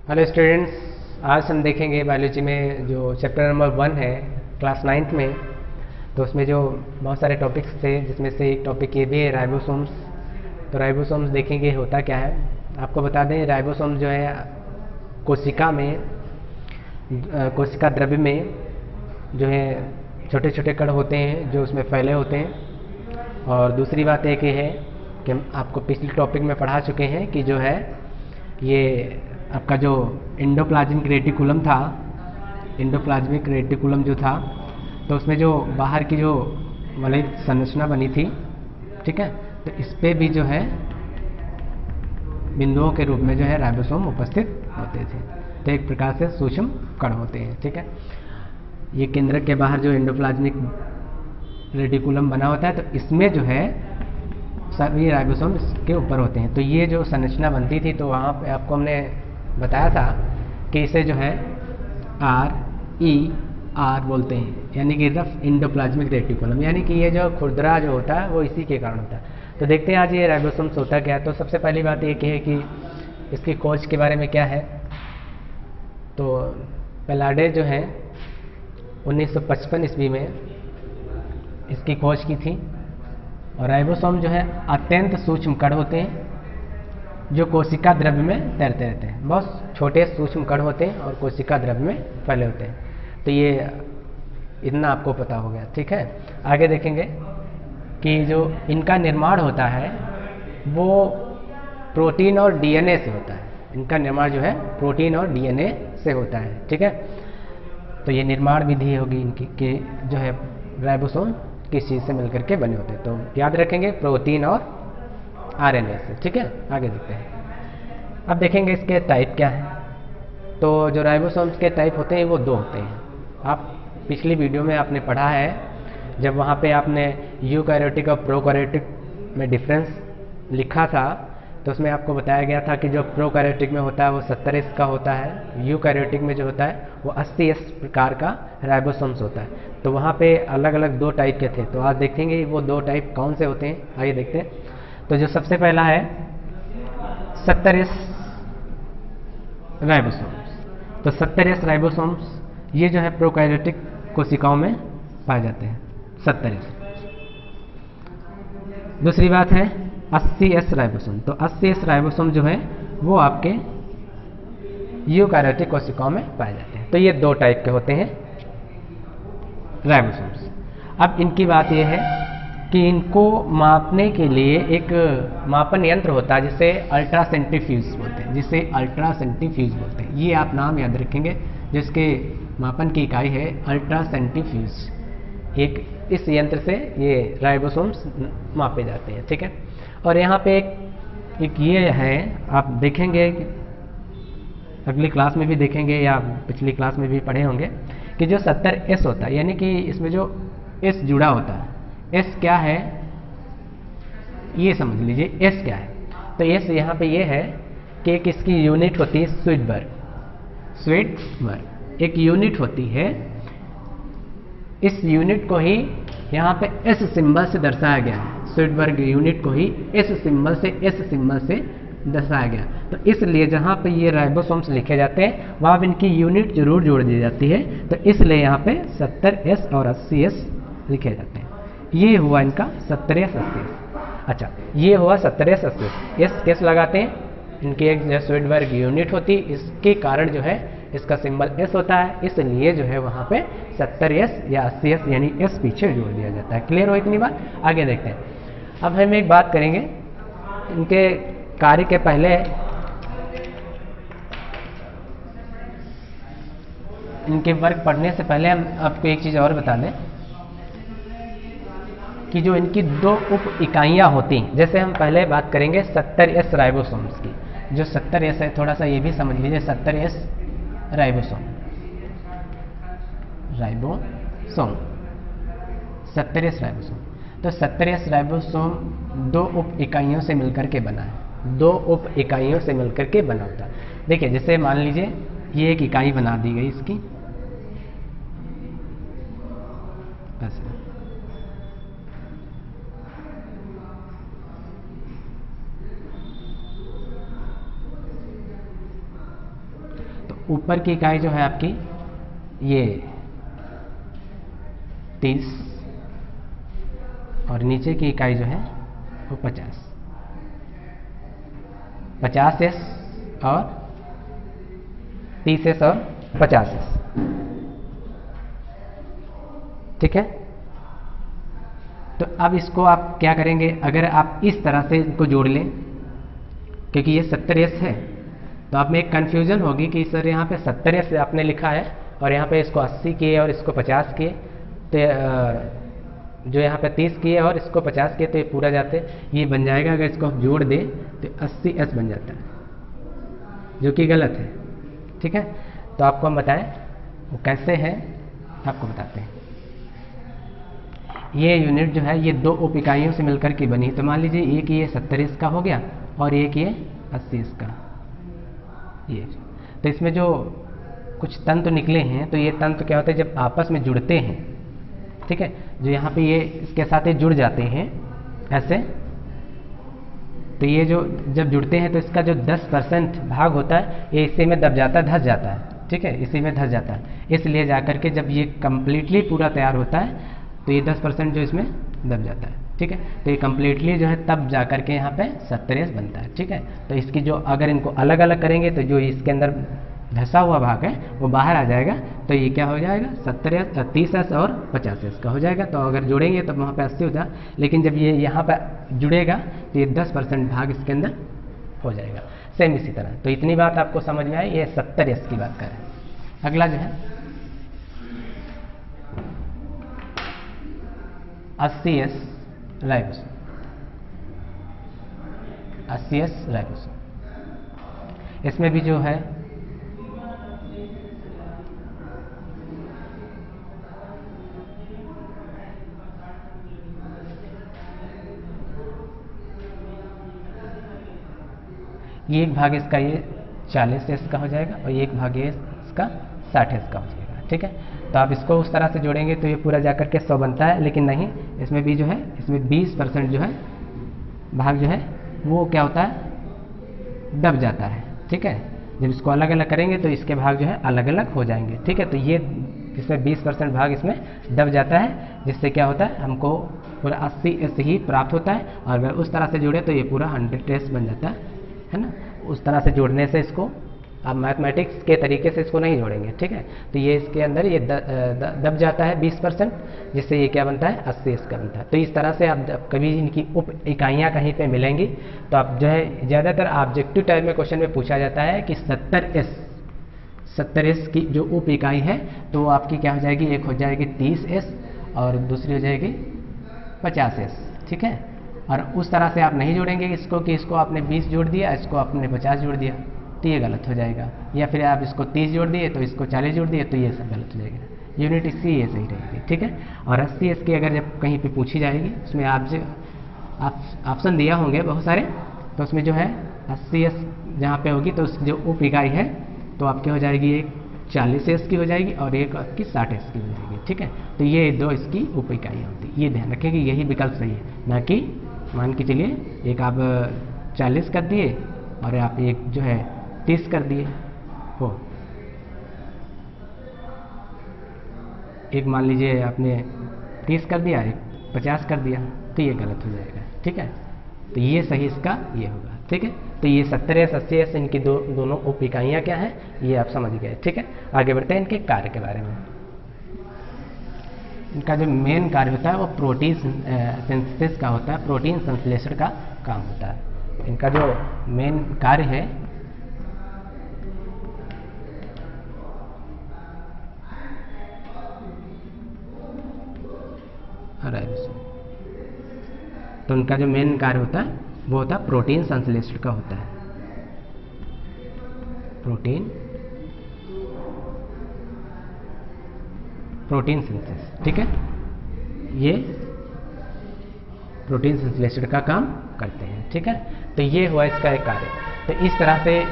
Hello students, आज हम देखेंगे बायोलॉजी में जो चैप्टर नंबर 1 है क्लास 9th में। तो उसमें जो बहुत सारे टॉपिक्स थे, जिसमें से एक टॉपिक ये भी है राइबोसोम्स। तो राइबोसोम्स देखेंगे होता क्या है। आपको बता दें, राइबोसोम जो है कोशिका में कोशिका द्रव्य में जो है छोटे छोटे कण होते हैं जो उसमें फैले होते हैं। और दूसरी बात एक ये है कि हम आपको पिछले टॉपिक में पढ़ा चुके हैं कि जो है ये आपका जो एंडोप्लाज्मिक रेटिकुलम था, एंडोप्लाज्मिक रेटिकुलम जो था, तो उसमें जो बाहर की जो वलयिक संरचना बनी थी, ठीक है, तो इस पे भी जो है बिंदुओं के रूप में जो है राइबोसोम उपस्थित होते थे। तो एक प्रकार से सूक्ष्म कण होते हैं, ठीक है। ये केंद्रक के बाहर जो एंडोप्लाज्मिक रेटिकुलम बना होता है, तो इसमें जो है सभी राइबोसोम इसके ऊपर होते हैं। तो ये जो संरचना बनती थी, तो वहाँ पे आपको हमने बताया था कि इसे जो है RER बोलते हैं, यानी कि रफ एंडोप्लाज्मिक रेटिकुलम, यानी कि ये जो खुरदरा जो होता है वो इसी के कारण होता है। तो देखते हैं आज ये राइबोसोम्स होता क्या है। तो सबसे पहली बात ये है कि इसकी खोज के बारे में क्या है। तो पेलाडे जो है 1955 ईस्वी में इसकी खोज की थी। और राइबोसोम जो है अत्यंत सूक्ष्म कण होते हैं जो कोशिका द्रव्य में तैरते रहते हैं। बहुत छोटे सूक्ष्म कण होते हैं और कोशिका द्रव्य में फैले होते हैं। तो ये इतना आपको पता हो गया, ठीक है। आगे देखेंगे कि जो इनका निर्माण होता है वो प्रोटीन और DNA से होता है। इनका निर्माण जो है प्रोटीन और DNA से होता है, ठीक है। तो ये निर्माण विधि होगी इनकी कि जो है राइबोसोम किस चीज़ से मिलकर के बने होते हैं। तो याद रखेंगे प्रोटीन और RNA से, ठीक है। आगे देखते हैं। अब देखेंगे इसके टाइप क्या है। तो जो राइबोसोम्स के टाइप होते हैं वो दो होते हैं। आप पिछली वीडियो में आपने पढ़ा है, जब वहाँ पे आपने यूकैरियोटिक और प्रोकैरियोटिक में डिफरेंस लिखा था, तो उसमें आपको बताया गया था कि जो प्रोकैरियोटिक में होता है वो 70S का होता है, यूकैरियोटिक में जो होता है वो 80S प्रकार का राइबोसोम्स होता है। तो वहाँ पे अलग अलग दो टाइप के थे। तो आज देखेंगे वो दो टाइप कौन से होते हैं। आइए देखते हैं। तो जो सबसे पहला है 70S राइबोसोम्स। तो 70S राइबोसोम्स ये जो है प्रोकैरियोटिक कोशिकाओं में पाए जाते हैं, 70S। दूसरी बात है 80S राइबोसोम। तो 80S राइबोसोम जो है वो आपके यूकैरियोटिक कोशिकाओं में पाए जाते हैं। तो ये दो टाइप के होते हैं राइबोसोम्स। अब इनकी बात यह है कि इनको मापने के लिए एक मापन यंत्र होता है जिसे अल्ट्रा सेंट्रीफ्यूज बोलते हैं, जिसे अल्ट्रा सेंट्रीफ्यूज बोलते हैं। ये आप नाम याद रखेंगे, जिसके मापन की इकाई है अल्ट्रा सेंट्रीफ्यूज। एक इस यंत्र से ये राइबोसोम्स मापे जाते हैं, ठीक है। और यहाँ पे एक ये है, आप देखेंगे अगली क्लास में भी देखेंगे या पिछली क्लास में भी पढ़े होंगे कि जो 70S होता है, यानी कि इसमें जो S जुड़ा होता है, S क्या है ये समझ लीजिए। S क्या है, तो S यहाँ पे ये है कि एक इसकी यूनिट होती है स्वीटबर्ग। स्वीटबर्ग एक यूनिट होती है। इस यूनिट को ही यहाँ पे S सिंबल से दर्शाया गया है। स्वीटबर्ग यूनिट को ही S सिंबल से दर्शाया गया। तो इसलिए जहाँ पे ये राइबोसोम्स लिखे जाते हैं वहाँ पे इनकी यूनिट जरूर जोड़ दी जाती है। तो इसलिए यहाँ पे 70S और 80S लिखे जाते हैं। ये हुआ इनका 70S 80S। अच्छा, ये हुआ 70S 80S। S कैसे लगाते हैं, इनकी एक जो स्वीटबर्ग यूनिट होती है, इसके कारण जो है इसका सिंबल S होता है, इसलिए जो है वहाँ पे 70S या 80S यानी S पीछे जोड़ दिया जाता है। क्लियर हो इतनी बात। आगे देखते हैं। अब हम एक बात करेंगे इनके कार्य के पहले। इनके वर्क पढ़ने से पहले हम आपको एक चीज़ और बता दें कि जो इनकी दो उप इकाइयाँ होती हैं, जैसे हम पहले बात करेंगे 70S राइबोसोम्स की। जो 70S है, थोड़ा सा ये भी समझ लीजिए, 70S राइबोसोम, 70S राइबोसोम। तो 70S राइबोसोम दो उप इकाइयों से मिलकर के बना है, दो उप इकाइयों से मिलकर के बना होता है। देखिए, जैसे मान लीजिए ये एक इकाई बना दी गई इसकी, ऐसे ऊपर की इकाई जो है आपकी ये 30 और नीचे की इकाई जो है वो 50s और 30s और 50s। ठीक है, तो अब इसको आप क्या करेंगे, अगर आप इस तरह से इनको जोड़ लें, क्योंकि ये 70s है, तो आप में एक कन्फ्यूजन होगी कि सर यहाँ पे 70s आपने लिखा है और यहाँ पे इसको 80 किए और इसको 50 किए, तो जो यहाँ पे 30 किए और इसको 50 किए, तो ये पूरा जाते, ये बन जाएगा, अगर इसको जोड़ दें तो 80s बन जाता है, जो कि गलत है। ठीक है, तो आपको हम बताएं वो कैसे है, आपको बताते हैं। ये यूनिट जो है ये दो उप इकाइयों से मिलकर के बनी, तो मान लीजिए एक ये 70s का हो गया और एक ये 80s का। ये तो इसमें जो कुछ तंतु निकले हैं, तो ये तंतु क्या होते हैं जब आपस में जुड़ते हैं, ठीक है, जो यहाँ पे ये इसके साथ ये जुड़ जाते हैं ऐसे, तो ये जो जब जुड़ते हैं तो इसका जो 10% भाग होता है ये इसी में दब जाता है, धंस जाता है। ठीक है, इसी में धंस जाता है, इसलिए जाकर के जब ये कम्प्लीटली पूरा तैयार होता है तो ये 10% जो इसमें दब जाता है। ठीक है, तो ये कम्प्लीटली जो है तब जा कर के यहाँ पे 70s बनता है। ठीक है, तो इसकी जो अगर इनको अलग अलग करेंगे तो जो इसके अंदर धंसा हुआ भाग है वो बाहर आ जाएगा, तो ये क्या हो जाएगा 70s 30s और 50s का हो जाएगा। तो अगर जोड़ेंगे तो वहाँ पे 80 होता, लेकिन जब ये यहाँ पे जुड़ेगा तो ये 10% भाग इसके अंदर हो जाएगा। सेम इसी तरह, तो इतनी बात आपको समझ में आई, ये 70s की बात करें। अगला जो है 80s राइबोसोम। 80s राइबोसोम, इसमें भी जो है ये एक भाग इसका ये 40s का हो जाएगा और एक भाग ये इसका 60s का हो जाएगा। ठीक है, तो आप इसको उस तरह से जोड़ेंगे तो ये पूरा जाकर के 100 बनता है, लेकिन नहीं, इसमें भी जो है इसमें 20% जो है भाग जो है वो क्या होता है दब जाता है। ठीक है, जब इसको अलग अलग करेंगे तो इसके भाग जो है अलग अलग हो जाएंगे। ठीक है, तो ये इसमें 20% भाग इसमें दब जाता है, जिससे क्या होता है हमको पूरा 80s ही प्राप्त होता है, और अगर उस तरह से जोड़े तो ये पूरा 100s बन जाता है ना। उस तरह से जोड़ने से इसको आप मैथमेटिक्स के तरीके से इसको नहीं जोड़ेंगे। ठीक है, तो ये इसके अंदर ये दब जाता है 20%, जिससे ये क्या बनता है 80s का बनता है। तो इस तरह से आप कभी इनकी उप इकाइयाँ कहीं पे मिलेंगी तो आप जो है ज़्यादातर ऑब्जेक्टिव टाइप में क्वेश्चन में पूछा जाता है कि 70s की जो उप इकाई है तो आपकी क्या हो जाएगी, एक हो जाएगी 30s और दूसरी हो जाएगी 50s। ठीक है, और उस तरह से आप नहीं जोड़ेंगे इसको कि इसको आपने 20 जोड़ दिया, इसको आपने 50 जोड़ दिया, तो ये गलत हो जाएगा। या फिर आप इसको 30 जोड़ दिए तो इसको 40 जोड़ दिए, तो ये सब गलत हो जाएगा। यूनिट इसकी ये सही रहेगी। ठीक है, और 80s की अगर जब कहीं पे पूछी जाएगी उसमें आप ऑप्शन दिया होंगे बहुत सारे, तो उसमें जो है 80s जहाँ पे होगी तो जो उप इकाई है तो आपकी हो जाएगी एक 40s की हो जाएगी और एक आपकी 60s की हो जाएगी। ठीक है, तो ये दो इसकी उप इकाइयाँ होती है, ये ध्यान रखें कि यही विकल्प सही है, ना कि मान के चलिए एक आप 40 कर दिए और आप एक जो है 30 कर दिए हो, एक मान लीजिए आपने 30 कर दिया, एक 50 कर दिया, तो ये गलत हो जाएगा। ठीक है, तो ये सही इसका ये होगा। ठीक है, तो ये 70s 80s इनकी दोनों उप इकाइयाँ क्या हैं ये आप समझ गए। ठीक है, आगे बढ़ते हैं इनके कार्य के बारे में। इनका जो मेन कार्य होता है वो प्रोटीन सिंथेसिस का होता है, प्रोटीन संश्लेषण का काम होता है। इनका जो मेन कार्य है तो उनका जो मेन कार्य होता है वो होता है प्रोटीन संश्लेषण का होता है, प्रोटीन सिंथेसिस। ठीक है, ये प्रोटीन संश्लेषण का काम करते हैं। ठीक है, तो ये हुआ इसका एक कार्य। तो इस तरह से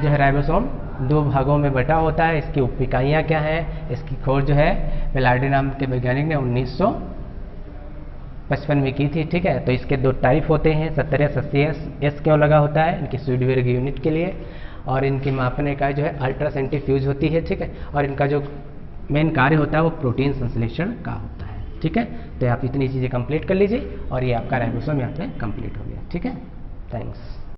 जो है राइबोसोम दो भागों में बटा होता है। इसकी उप इकाइयाँ क्या हैं, इसकी खोज जो है बेलार्डी नाम के वैज्ञानिक ने 1955 में की थी। ठीक है, तो इसके दो टाइप होते हैं, 70s 80s। एस क्यों लगा होता है, इनकी स्वीडबर्ग यूनिट के लिए, और इनके मापने का जो है अल्ट्रा सेंट्रीफ्यूज होती है, ठीक है, और इनका जो मेन कार्य होता है वो प्रोटीन संश्लेषण का होता है, ठीक है। तो आप इतनी चीज़ें कंप्लीट कर लीजिए और ये आपका राइबोसोम यहाँ पे कंप्लीट हो गया, ठीक है। थैंक्स।